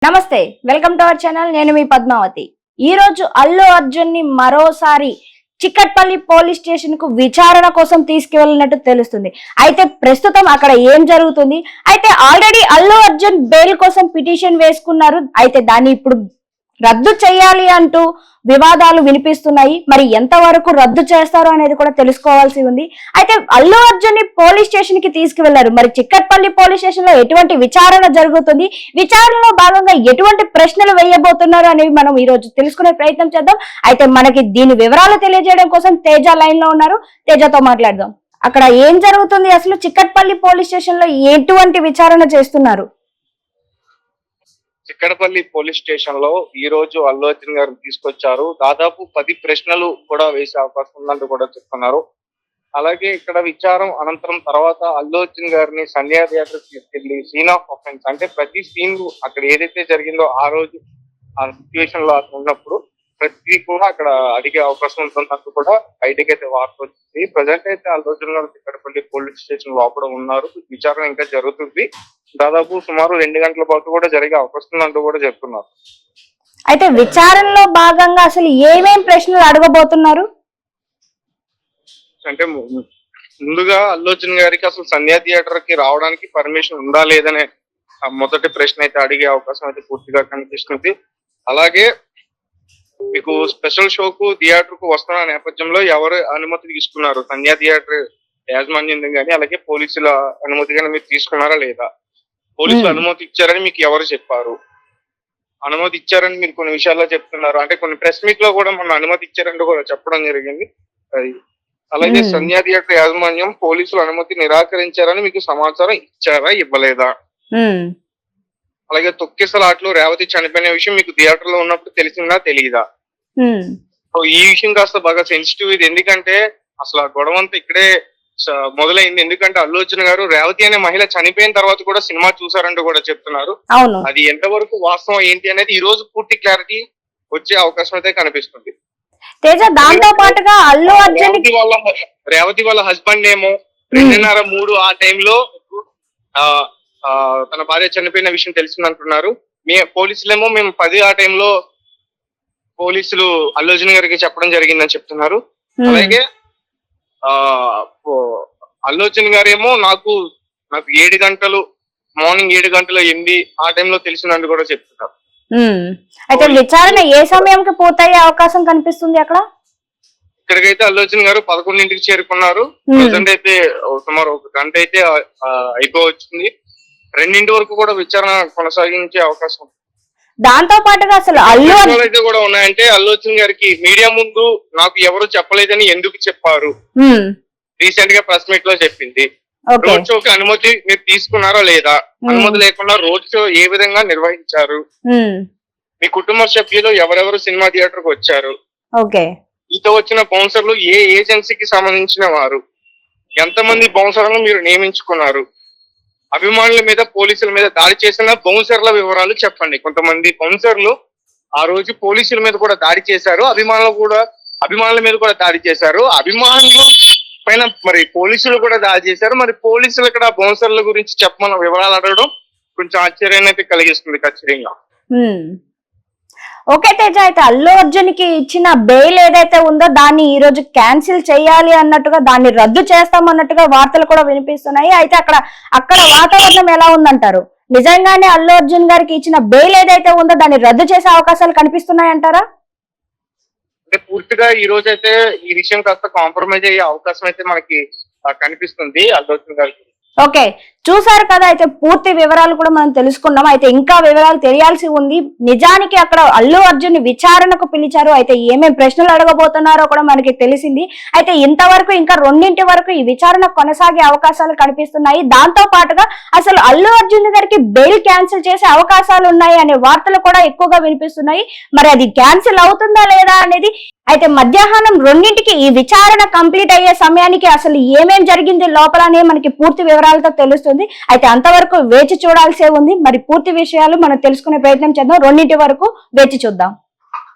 నమస్తే, welcome to our channel. నేను మీ పద్మావతి. ఈ రోజు అల్లు అర్జున్ ని మరోసారి చిక్కట్పల్లి పోలీస్ స్టేషన్ కు విచారణ కోసం తీసుకువెళ్ళినట్టు తెలుస్తుంది. అయితే ప్రస్తుతం అక్కడ ఏం జరుగుతుంది? అయితే ఆల్రెడీ అల్లు అర్జున్ బెయిల్ కోసం పిటిషన్ వేసుకున్నారు. అయితే దాన్ని ఇప్పుడు రద్దు చేయాలి అంటూ వివాదాలు వినిపిస్తున్నాయి. మరి ఎంత వరకు రద్దు చేస్తారో అనేది కూడా తెలుసుకోవాల్సి ఉంది. అయితే అల్లు అర్జున్ ని పోలీస్ స్టేషన్ కి తీసుకువెళ్లారు. మరి చిక్కట్పల్లి పోలీస్ స్టేషన్ లో ఎటువంటి విచారణ జరుగుతుంది, విచారణలో భాగంగా ఎటువంటి ప్రశ్నలు వేయబోతున్నారు అనేవి మనం ఈ రోజు తెలుసుకునే ప్రయత్నం చేద్దాం. అయితే మనకి దీని వివరాలు తెలియజేయడం కోసం తేజ లైన్ లో ఉన్నారు. తేజతో మాట్లాడదాం. అక్కడ ఏం జరుగుతుంది, అసలు చిక్కట్పల్లి పోలీస్ స్టేషన్ లో ఎటువంటి విచారణ చేస్తున్నారు? చిక్కడపల్లి పోలీస్ స్టేషన్ లో ఈ రోజు అల్లు అర్జున్ గారు తీసుకొచ్చారు. దాదాపు 10 ప్రశ్నలు కూడా వేసే అవకాశం ఉందంటూ కూడా చెప్తున్నారు. అలాగే ఇక్కడ విచారం అనంతరం తర్వాత అల్లు అర్జున్ గారిని సంధ్యా థియేటర్ తీసుకెళ్లి సీన్ ఆఫ్ అఫెన్స్ అంటే ప్రతి సీన్ అక్కడ ఏదైతే జరిగిందో ఆ రోజు ఆ సిచ్యువేషన్ లో ఉన్నప్పుడు ప్రతి కూడా అక్కడ అడిగే అవకాశం ఉంటుందంటూ కూడా బయటకి అయితే వార్త వచ్చింది. ప్రజెంట్ అయితే అల్లు అర్జున్ గారు చిక్కడపల్లి పోలీస్ స్టేషన్ లోపల ఉన్నారు. విచారణ ఇంకా జరుగుతుంది. దాదాపు సుమారు 2 గంటల పాటు కూడా జరిగే అవకాశం ఉందంటూ కూడా చెప్తున్నారు. అయితే విచారణలో భాగంగా అసలు ఏమేం ప్రశ్నలు అడగబోతున్నారు? అంటే ముందుగా అల్లు అర్జున్ గారికి అసలు సంధ్యా థియేటర్ కి రావడానికి పర్మిషన్ ఉందా లేదనే మొదటి ప్రశ్న అయితే అడిగే అవకాశం అయితే పూర్తిగా కనిపిస్తుంది. అలాగే మీకు స్పెషల్ షోకు థియేటర్ కు వస్తున్న నేపథ్యంలో ఎవరు అనుమతి తీసుకున్నారు, సంధ్యా థియేటర్ యాజమాన్యం కానీ అలాగే పోలీసుల అనుమతి కానీ మీరు తీసుకున్నారా లేదా, పోలీసులు అనుమతి ఇచ్చారని మీకు ఎవరు చెప్పారు, అనుమతి ఇచ్చారని మీరు కొన్ని విషయాల్లో చెప్తున్నారు. అంటే కొన్ని ప్రెస్ మీట్ లో కూడా మన అనుమతి ఇచ్చారంటూ కూడా చెప్పడం జరిగింది. అది అలాగే సంధ్యా థియేటర్ యాజమాన్యం పోలీసులు అనుమతి నిరాకరించారని మీకు సమాచారం ఇచ్చారా ఇవ్వలేదా, అలాగే తొక్కిసలాట్లు రేవతి చనిపోయిన విషయం మీకు థియేటర్ లో ఉన్నప్పుడు తెలిసిందా తెలియదా. ఈ విషయం కాస్త బాగా సెన్సిటివ్ ఇది. ఎందుకంటే అసలు ఆ గొడవ అంతా ఇక్కడే మొదలైంది. ఎందుకంటే అల్లు అర్జున్ గారు రేవతి అనే మహిళ చనిపోయిన తర్వాత కూడా సినిమా చూసారంటూ కూడా చెప్తున్నారు. అది ఎంతవరకు వాస్తవం ఏంటి అనేది ఈ రోజు పూర్తి క్లారిటీ వచ్చే అవకాశం అయితే కనిపిస్తుంది. దాంతో పాటుగా అల్లు అర్జున్ రేవతి వాళ్ళ హస్బెండ్ ఏమో 2:30-3 ఆ టైంలో తన భార్య చనిపోయిన విషయం తెలిసిందంటున్నారు. పోలీసులేమో మేము 10 ఆ టైంలో పోలీసులు అల్లు అర్జున్ గారికి చెప్పడం జరిగిందని చెప్తున్నారు. అలాగే అల్లు అర్జున్ గారేమో నాకు 7 గంటలు మార్నింగ్ 7 గంటల 8 ఆ టైంలో తెలిసిందని కూడా చెప్తున్నారు. అయితే విచారణ ఏ సమయంకి పూర్తయ్యే అవకాశం కనిపిస్తుంది అక్కడ? ఇక్కడికైతే అల్లు అర్జున్ గారు 11ంటికి చేరుకున్నారు. ప్రజెంట్ అయితే సుమారు 1 గంట అయితే అయిపోవచ్చింది. 2 వరకు కూడా విచారణ కొనసాగించే అవకాశం ఉంది. దాంతో పాటుగా అసలు అయితే కూడా ఉన్నాయంటే అల్లు అర్జున్ గారికి మీడియా ముందు నాకు ఎవరు చెప్పలేదని ఎందుకు చెప్పారు, రీసెంట్ గా ప్రెస్ మీట్ లో చెప్పింది. రోడ్ షోకి అనుమతి మీరు తీసుకున్నారా లేదా, అనుమతి లేకుండా రోడ్ షో ఏ విధంగా నిర్వహించారు, మీ కుటుంబ సభ్యులు ఎవరెవరు సినిమా థియేటర్ కు వచ్చారు, ఈతో వచ్చిన బౌన్సర్లు ఏ ఏజెన్సీకి సంబంధించిన వారు, ఎంతమంది బౌన్సర్లను మీరు నియమించుకున్నారు, అభిమానుల మీద పోలీసుల మీద దాడి చేసిన బౌన్సర్ల వివరాలు చెప్పండి. కొంతమంది బౌన్సర్లు ఆ రోజు పోలీసుల మీద కూడా దాడి చేశారు, అభిమానుల మీద కూడా దాడి చేశారు, అభిమానులు పైన మరి పోలీసులు కూడా దాడి చేశారు. మరి పోలీసులు ఇక్కడ బౌన్సర్ల గురించి చెప్పమన్న వివరాలు అడగడం కొంచెం ఆశ్చర్యాన్ని అయితే కలిగిస్తుంది ఖచ్చితంగా. ఓకే తేజ, అయితే అల్లు అర్జున్ కి ఇచ్చిన బెయిల్ ఏదైతే ఉందో దాన్ని ఈ రోజు క్యాన్సిల్ చేయాలి అన్నట్టుగా, దాన్ని రద్దు చేస్తామన్నట్టుగా వార్తలు కూడా వినిపిస్తున్నాయి. అయితే అక్కడ వాతావరణం ఎలా ఉందంటారు? నిజంగానే అల్లు అర్జున్ గారికి ఇచ్చిన బెయిల్ ఏదైతే ఉందో దాన్ని రద్దు చేసే అవకాశాలు కనిపిస్తున్నాయంటారా? అంటే పూర్తిగా ఈ రోజు అయితే ఈ విషయం కాస్త కాంప్రమైజ్ అయ్యే అవకాశం అయితే మనకి కనిపిస్తుంది అల్లు అర్జున్ గారికి. ఓకే, చూసారు కదా. అయితే పూర్తి వివరాలు కూడా మనం తెలుసుకున్నాం. అయితే ఇంకా వివరాలు తెలియాల్సి ఉంది. నిజానికి అక్కడ అల్లు అర్జున్ విచారణకు పిలిచారు. అయితే ఏమేం ప్రశ్నలు అడగబోతున్నారో కూడా మనకి తెలిసింది. అయితే ఇంతవరకు ఇంకా 2 వరకు ఈ విచారణ కొనసాగే అవకాశాలు కనిపిస్తున్నాయి. దాంతో పాటుగా అసలు అల్లు అర్జున్ గారికి బెయిల్ క్యాన్సిల్ చేసే అవకాశాలు ఉన్నాయి అనే వార్తలు కూడా ఎక్కువగా వినిపిస్తున్నాయి. మరి అది క్యాన్సిల్ అవుతుందా లేదా అనేది అయితే మధ్యాహ్నం 2ంటికి ఈ విచారణ కంప్లీట్ అయ్యే సమయానికి అసలు ఏమేం జరిగింది లోపలనే మనకి పూర్తి వివరాలతో తెలుస్తుంది. అయితే అంతవరకు వేచి చూడాల్సే ఉంది. మరి పూర్తి విషయాలు మనం తెలుసుకునే ప్రయత్నం చేద్దాం. 2 వరకు వేచి చూద్దాం.